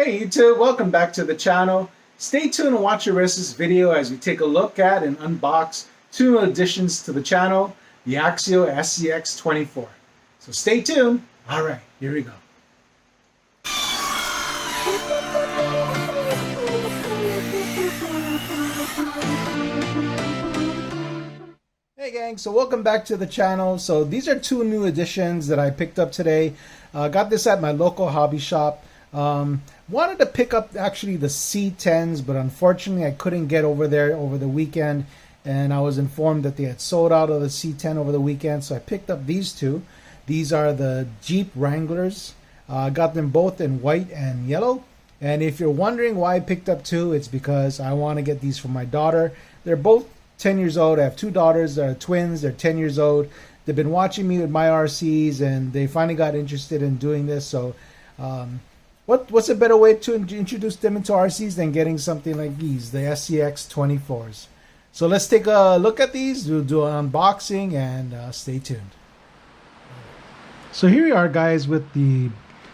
Hey YouTube, welcome back to the channel. Stay tuned and watch the rest of this video as we take a look at and unbox two additions to the channel, the Axial SCX24. So stay tuned. All right, here we go. Hey gang, so welcome back to the channel. So these are two new additions that I picked up today. Got this at my local hobby shop. Wanted to pick up actually the C10s, but unfortunately I couldn't get over there over the weekend, and I was informed that they had sold out of the C10 over the weekend, so I picked up these two. These are the Jeep Wranglers. Got them both in white and yellow, and if you're wondering why I picked up two, it's because I want to get these for my daughter. They're both 10 years old. I have two daughters. They're twins. They're 10 years old. They've been watching me with my RCs, and they finally got interested in doing this, so what's a better way to introduce them into RCs than getting something like these, the SCX24s. So let's take a look at these. We'll do an unboxing and stay tuned. So here we are, guys, with the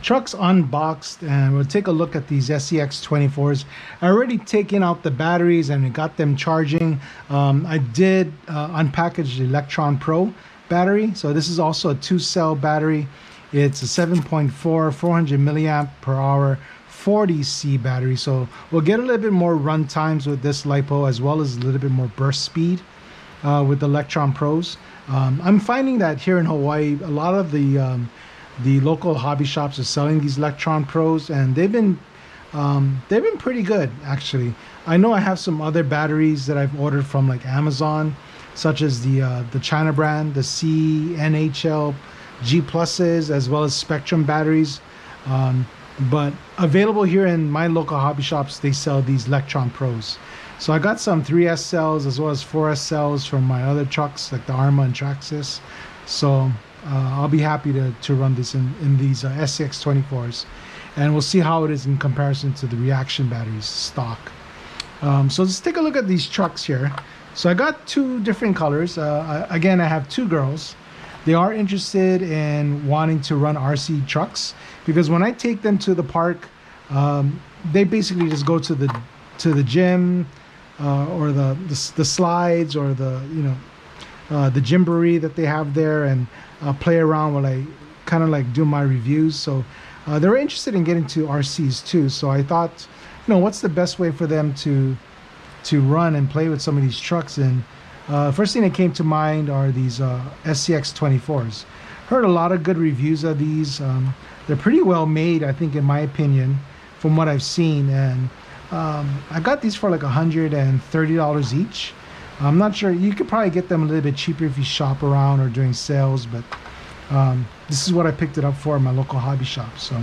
trucks unboxed, and we'll take a look at these SCX24s. I already taken out the batteries and we got them charging. I did unpackage the Electron Pro battery. So this is also a 2-cell battery. It's a 7.4 400 milliamp per hour 40C battery, so we'll get a little bit more run times with this LiPo, as well as a little bit more burst speed with the Electron Pros. I'm finding that here in Hawaii, a lot of the local hobby shops are selling these Electron Pros, and they've been pretty good actually. I know I have some other batteries that I've ordered from like Amazon, such as the China brand, the CNHL G pluses, as well as Spectrum batteries, but available here in my local hobby shops, they sell these Electron Pros. So I got some 3S cells as well as 4S cells from my other trucks like the Arma and Traxxas. So I'll be happy to run this in these SCX24s, and we'll see how it is in comparison to the reaction batteries stock. So let's take a look at these trucks here. So I got two different colors. Again, I have two girls. They are interested in wanting to run RC trucks, because when I take them to the park, they basically just go to the gym or the slides, or the gymboree that they have there, and play around while I kind of like do my reviews. So they're interested in getting to RCs too. So I thought, what's the best way for them to run and play with some of these trucks? And first thing that came to mind are these SCX24s. Heard a lot of good reviews of these. They're pretty well made, I think, in my opinion, from what I've seen. And I got these for like $130 each. I'm not sure. You could probably get them a little bit cheaper if you shop around or during sales, but this is what I picked it up for in my local hobby shop. So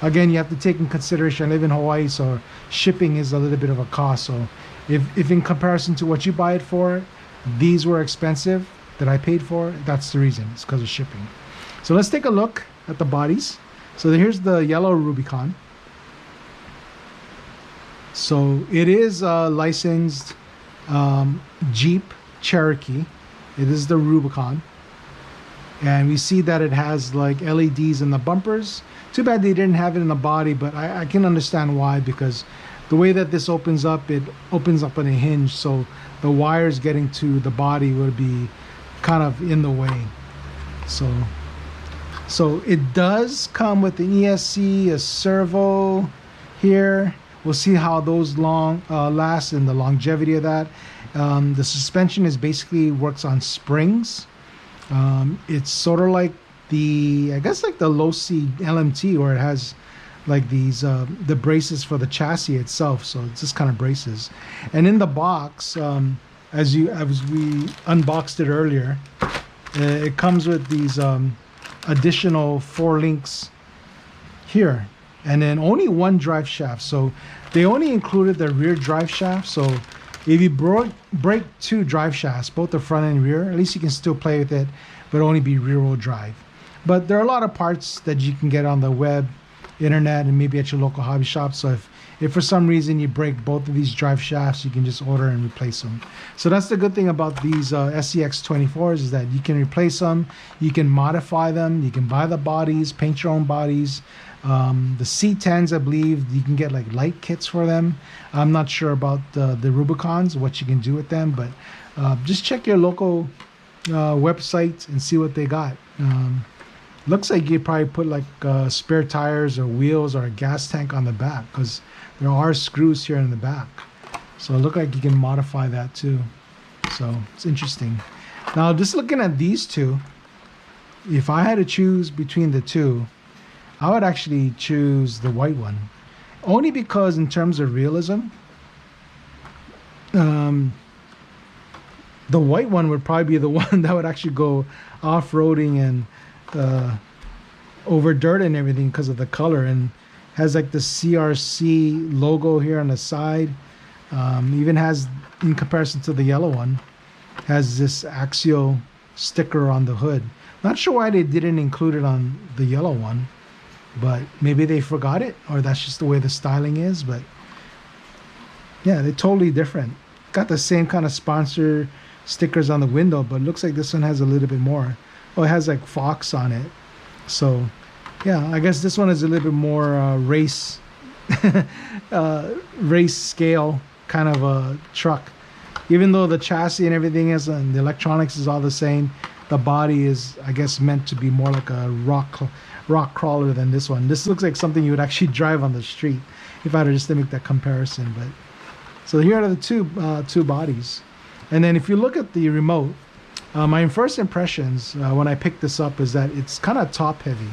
again, you have to take in consideration I live in Hawaii, so shipping is a little bit of a cost. So if in comparison to what you buy it for, these were expensive that I paid for, that's the reason. It's because of shipping. So let's take a look at the bodies. So here's the yellow Rubicon. So it is a licensed Jeep Cherokee. It is the Rubicon, and we see that it has like LEDs in the bumpers. Too bad they didn't have it in the body, but I can understand why, because the way that this opens up, it opens up on a hinge, so the wires getting to the body would be kind of in the way. So it does come with an ESC, a servo here. We'll see how those last and the longevity of that. The suspension is basically works on springs. It's sort of like I guess like the low C LMT, where it has like these the braces for the chassis itself. So it's just kind of braces. And in the box, as we unboxed it earlier, it comes with these additional 4 links here, and then only one drive shaft. So they only included the rear drive shaft. So if you break 2 drive shafts, both the front and rear, at least you can still play with it, but only be rear-wheel drive. But there are a lot of parts that you can get on the web, internet, and maybe at your local hobby shop. So if for some reason you break both of these drive shafts, you can just order and replace them. So that's the good thing about these SCX24s, is that you can replace them, you can modify them, you can buy the bodies, paint your own bodies. The C10s, I believe you can get like light kits for them. I'm not sure about the Rubicons, what you can do with them, but just check your local website and see what they got. Looks like you probably put like spare tires or wheels or a gas tank on the back, because there are screws here in the back. So it looks like you can modify that too. So it's interesting. Now just looking at these two, if I had to choose between the two, I would actually choose the white one. Only because in terms of realism, the white one would probably be the one that would actually go off-roading and over dirt and everything because of the color, and has like the CRC logo here on the side. Even has, in comparison to the yellow one, has this Axial sticker on the hood. Not sure why they didn't include it on the yellow one, but maybe they forgot it, or that's just the way the styling is. But yeah, they're totally different. Got the same kind of sponsor stickers on the window, but looks like this one has a little bit more. Oh, it has like Fox on it. So yeah, I guess this one is a little bit more race race scale kind of a truck. Even though the chassis and everything is, and the electronics is all the same, the body is, I guess, meant to be more like a rock crawler than this one. This looks like something you would actually drive on the street, if I were just to make that comparison. But so here are the two bodies. And then if you look at the remote, my first impressions when I picked this up is that it's kind of top heavy.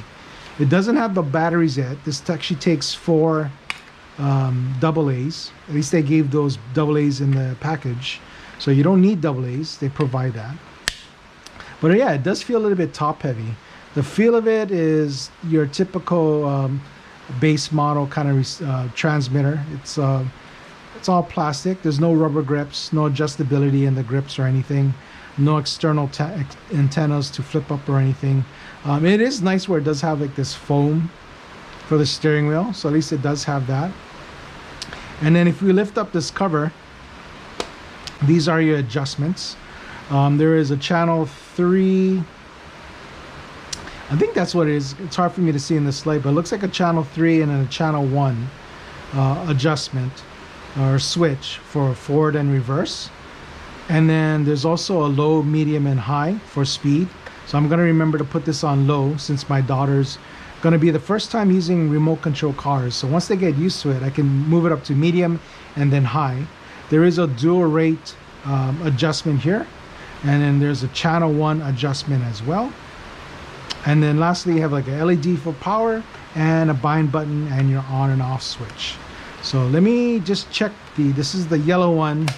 It doesn't have the batteries yet. This actually takes 4 AA's. At least they gave those AA's in the package, so you don't need AA's. They provide that. But yeah, it does feel a little bit top heavy. The feel of it is your typical base model kind of transmitter. It's all plastic. There's no rubber grips, no adjustability in the grips or anything, no external antennas to flip up or anything. It is nice where it does have like this foam for the steering wheel, so at least it does have that. And then if we lift up this cover, these are your adjustments. There is a channel 3, I think that's what it is. It's hard for me to see in this light, but it looks like a channel 3 and then a channel 1 adjustment or switch for forward and reverse. And then there's also a low, medium, and high for speed. So I'm going to remember to put this on low, since my daughter's going to be the first time using remote control cars. So once they get used to it, I can move it up to medium and then high. There is a dual rate adjustment here, and then there's a channel 1 adjustment as well. And then lastly, you have like a LED for power and a bind button and your on and off switch. So let me just check this is the yellow one.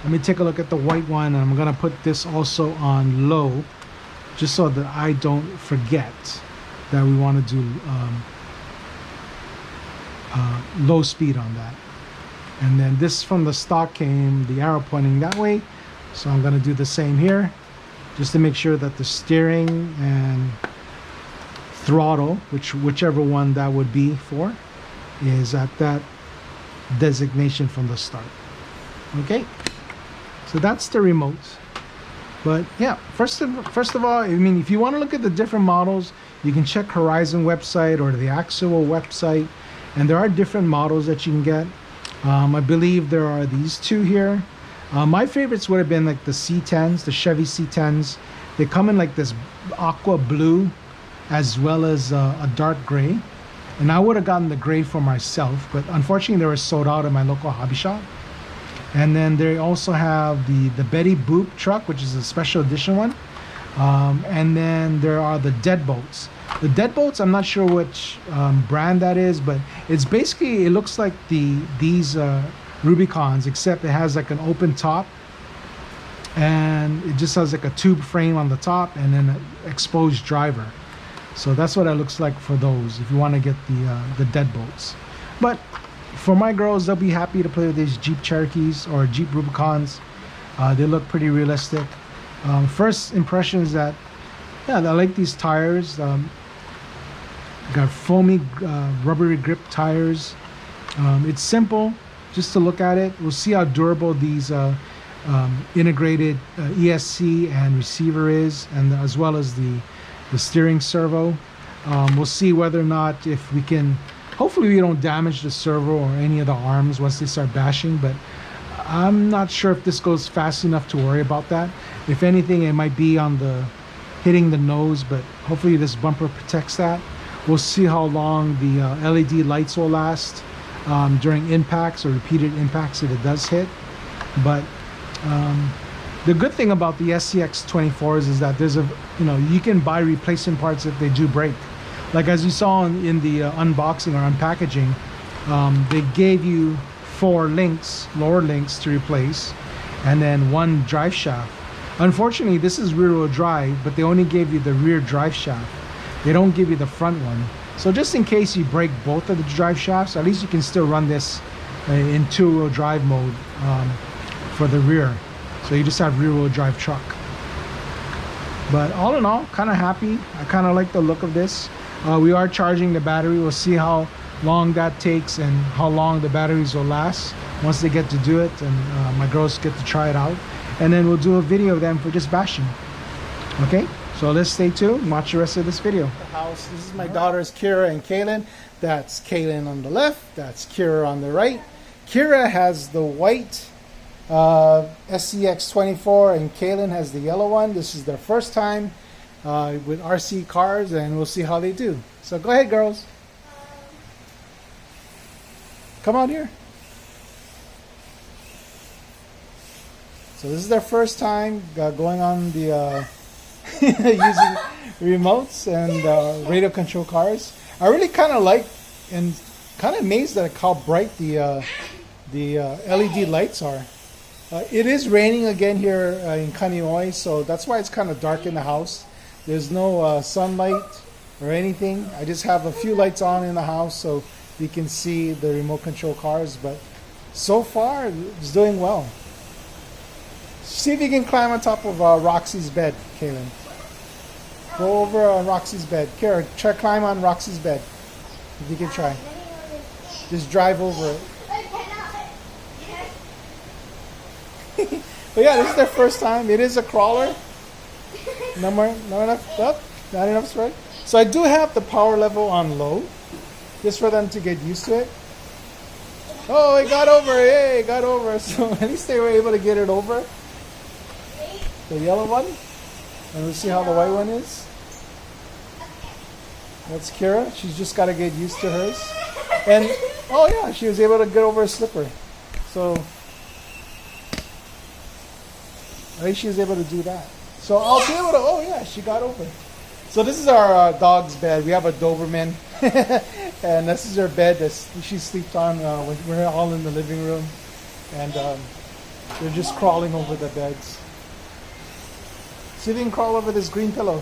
Let me take a look at the white one, and I'm gonna put this also on low, just so that I don't forget that we want to do low speed on that. And then this from the stock came the arrow pointing that way, so I'm gonna do the same here, just to make sure that the steering and throttle, whichever one that would be for, is at that designation from the start. Okay, so that's the remote. But yeah, first of all, I mean, if you want to look at the different models, you can check Horizon website or the Axial website, and there are different models that you can get. I believe there are these two here. My favorites would have been like the C10s, the Chevy C10s. They come in like this aqua blue as well as a dark gray. And I would have gotten the gray for myself, but unfortunately they were sold out at my local hobby shop. And then they also have the Betty Boop truck, which is a special edition one. And then there are the Deadbolts. The Deadbolts, I'm not sure which brand that is, but it's basically, it looks like these Rubicons, except it has like an open top, and it just has like a tube frame on the top and then an exposed driver. So that's what it looks like for those, if you want to get the Deadbolts. But for my girls, they'll be happy to play with these Jeep Cherokees or Jeep Rubicons. They look pretty realistic. First impressions that, yeah, I like these tires. Got foamy, rubbery grip tires. It's simple just to look at it. We'll see how durable these integrated ESC and receiver is, and as well as the steering servo. We'll see whether or not if we can, hopefully we don't damage the servo or any of the arms once they start bashing, but I'm not sure if this goes fast enough to worry about that. If anything, it might be on the hitting the nose, but hopefully this bumper protects that. We'll see how long the LED lights will last during impacts or repeated impacts if it does hit. But the good thing about the SCX24s is that there's you can buy replacement parts if they do break. Like as you saw in the unboxing or unpackaging, they gave you 4 links, lower links to replace, and then 1 drive shaft. Unfortunately, this is rear-wheel drive, but they only gave you the rear drive shaft. They don't give you the front one. So just in case you break both of the drive shafts, at least you can still run this in 2-wheel drive mode for the rear. So you just have rear-wheel drive truck. But all in all, kind of happy. I kind of like the look of this. We are charging the battery. We'll see how long that takes and how long the batteries will last once they get to do it and my girls get to try it out. And then we'll do a video of them for just bashing. Okay, so let's stay tuned and watch the rest of this video. The house. This is my daughters Kira and Kaylin. That's Kaylin on the left. That's Kira on the right. Kira has the white SCX24 and Kaylin has the yellow one. This is their first time with RC cars, and we'll see how they do. So go ahead, girls. Come on here. So this is their first time going on the using remotes and radio control cars. I really kind of like and kind of amazed at how bright the LED lights are. It is raining again here in Kaneohe, so that's why it's kind of dark in the house. There's no sunlight or anything. I just have a few lights on in the house so you can see the remote control cars, but so far it's doing well. See if you can climb on top of Roxy's bed, Kaylin. Go over on Roxy's bed. Kara, try climb on Roxy's bed. If you can try. Just drive over it. But yeah, this is their first time. It is a crawler. Not enough spread. So I do have the power level on low, just for them to get used to it. Oh, it got over. Hey, it got over. So at least they were able to get it over. The yellow one. And we'll see how the white one is. That's Kira. She's just got to get used to hers. And, oh yeah, she was able to get over a slipper. So, at least she was able to do that. So I'll be able to, oh yeah, she got over. So this is our dog's bed. We have a Doberman. And this is her bed that she sleeps on when we're all in the living room. And they're just crawling over the beds. See if you can crawl over this green pillow.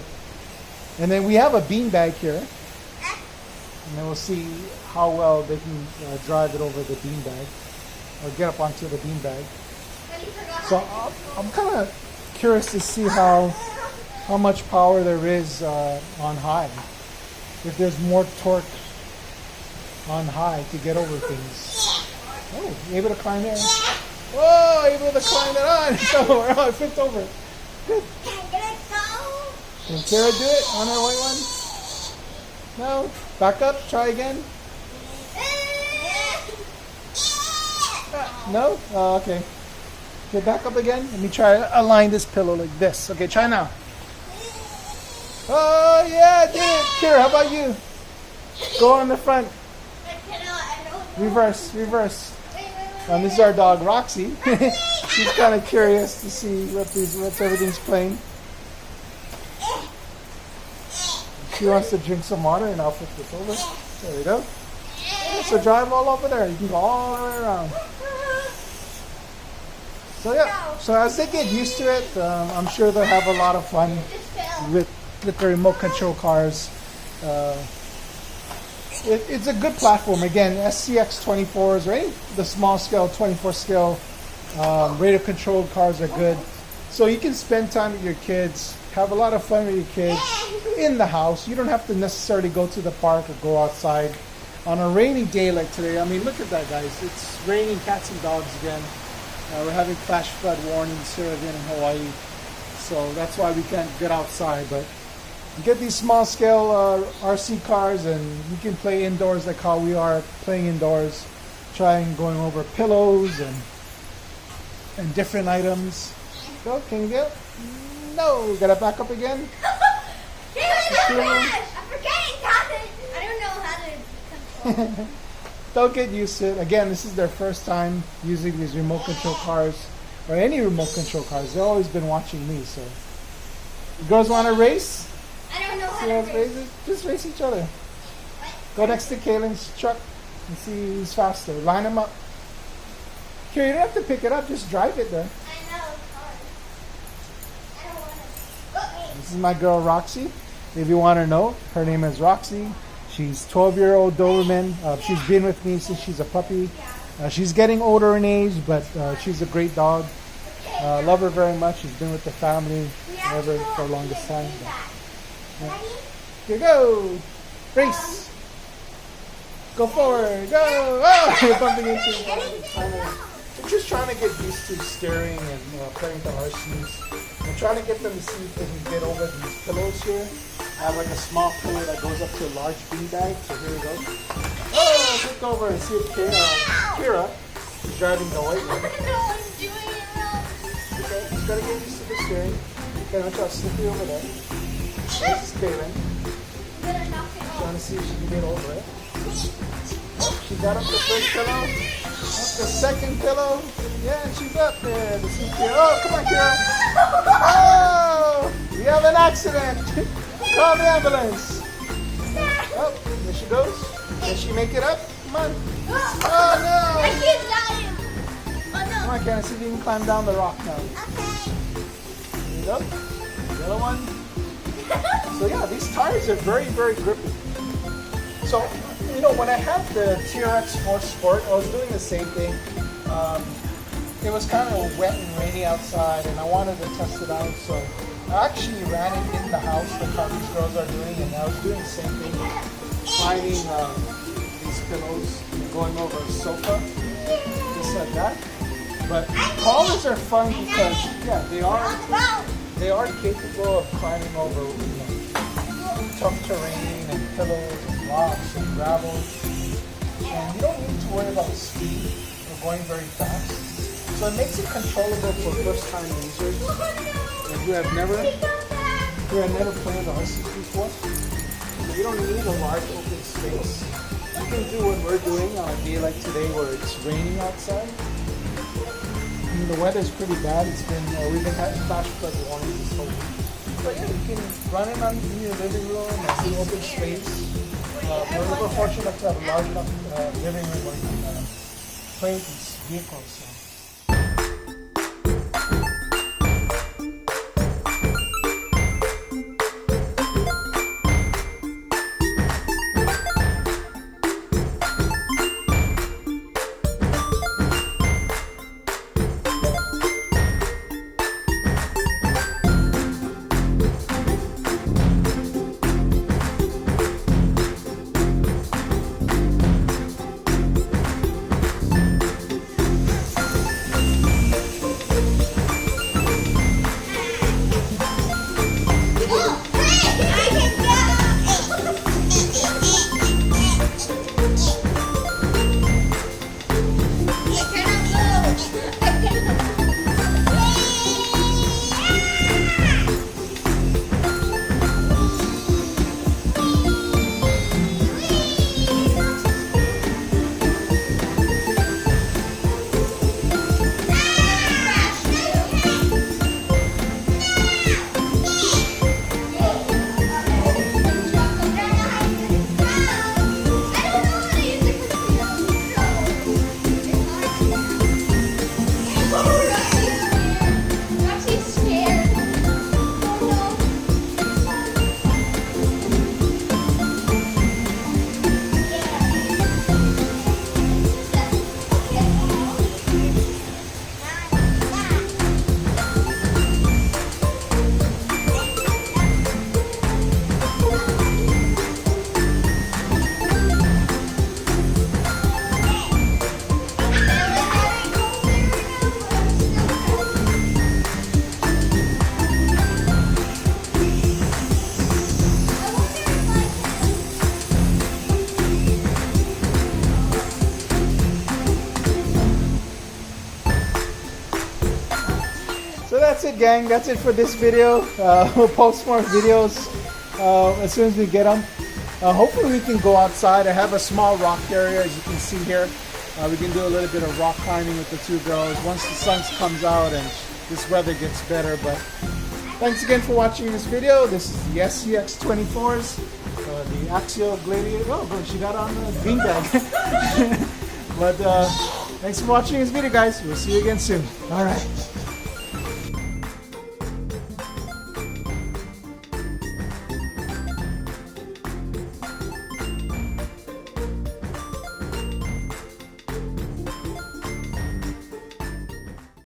And then we have a beanbag here. And then we'll see how well they can drive it over the beanbag. Or get up onto the beanbag. So I'm kind of curious to see how much power there is on high. If there's more torque on high to get over things. Oh, you able to climb there? Oh, able to climb it on. Oh, it flipped over. Good. Can Kara do it on her white one? No. Back up. Try again. No? Oh, okay. Okay, back up again. Let me try to align this pillow like this. Okay, try now. Oh, yeah, I did it. Kira, how about you? Go on the front. Reverse, reverse. And this is our dog, Roxy. She's kind of curious to see what everything's playing. She wants to drink some water, and I'll flip this over. There we go. Yeah, so drive all over there. You can go all the way around. So yeah, so as they get used to it, I'm sure they'll have a lot of fun with the remote control cars. It's a good platform. Again, SCX24s, right? The small scale, 24 scale radio controlled cars are good. So you can spend time with your kids, have a lot of fun with your kids in the house. You don't have to necessarily go to the park or go outside on a rainy day like today. I mean, look at that, guys. It's raining cats and dogs again. We're having flash flood warnings here again in Hawaii. So that's why we can't get outside. But You get these small scale RC cars, and you can play indoors like how we are playing indoors, trying going over pillows and different items. Go, can you get? No, gotta back up again. I'm forgetting how to. I don't know how to control. Don't get used to it. Again, this is their first time using these remote control cars, or any remote control cars. They've always been watching me, so. You girls want to race? I don't know how See how to it race. races? Just race each other. Go next to Kaylin's truck and see who's faster. Line them up. Here, you don't have to pick it up. Just drive it there. I know, it's hard. I don't want to. This is my girl Roxy. If you want to know, her name is Roxy. She's 12-year-old Doberman. She's been with me since she's a puppy. She's getting older in age, but she's a great dog. Love her very much. She's been with the family ever for the longest time. Yeah. Here you go. Race. Go forward. Go. Oh, you're bumping into each other. I'm just trying to get used to steering and playing the RCs. I'm trying to get them to see if they can get over these pillows here. I have like a small pillow that goes up to a large bean bag. So here we go. Oh, look over and see if Kira is driving the white one. Okay, just gotta get used to the steering. Okay, I'll try to slip you over there. This is Kaylin. Trying to see if she can get over it. She got up the first pillow. Up the second pillow. Yeah, and she's up there. This is Kira. Oh, come on, Kira. Oh, we have an accident. Call the ambulance. Oh, there she goes. Can she make it up? Come on. Oh, no. I keep dying. Oh, no. Come on, Karen. See if you can climb down the rock now. Okay. There you go. The other one. So yeah, these tires are very, very grippy. So, you know, when I had the TRX 4 Sport, I was doing the same thing. It was kind of wet and rainy outside, and I wanted to test it out. So I actually ran it in the house, like how these girls are doing, and I was doing the same thing, climbing these pillows and going over a sofa, just like that. But crawlers are fun because, yeah, they are capable of climbing over, you know, tough terrain and pillows and rocks and gravel. And you don't need to worry about speed or going very fast. So it makes it controllable for first-time users who have never played the RCs before. So you don't need a large open space. You can do what we're doing on a day like today where it's raining outside. I mean, the weather's pretty bad. It's been we've been having flash flood warnings this whole week. But yeah, you can run it in your living room and see open space. We're fortunate to have a large enough living room where you can play with these vehicles. So. that's it, gang. That's it for this video. We'll post more videos as soon as we get them. Hopefully we can go outside. I have a small rock area, as you can see here. We can do a little bit of rock climbing with the two girls once the sun comes out and this weather gets better. But thanks again for watching this video. This is the SCX24s, the Axial Gladiator. Oh, good, she got on the beanbag. But thanks for watching this video, guys. We'll see you again soon. All right.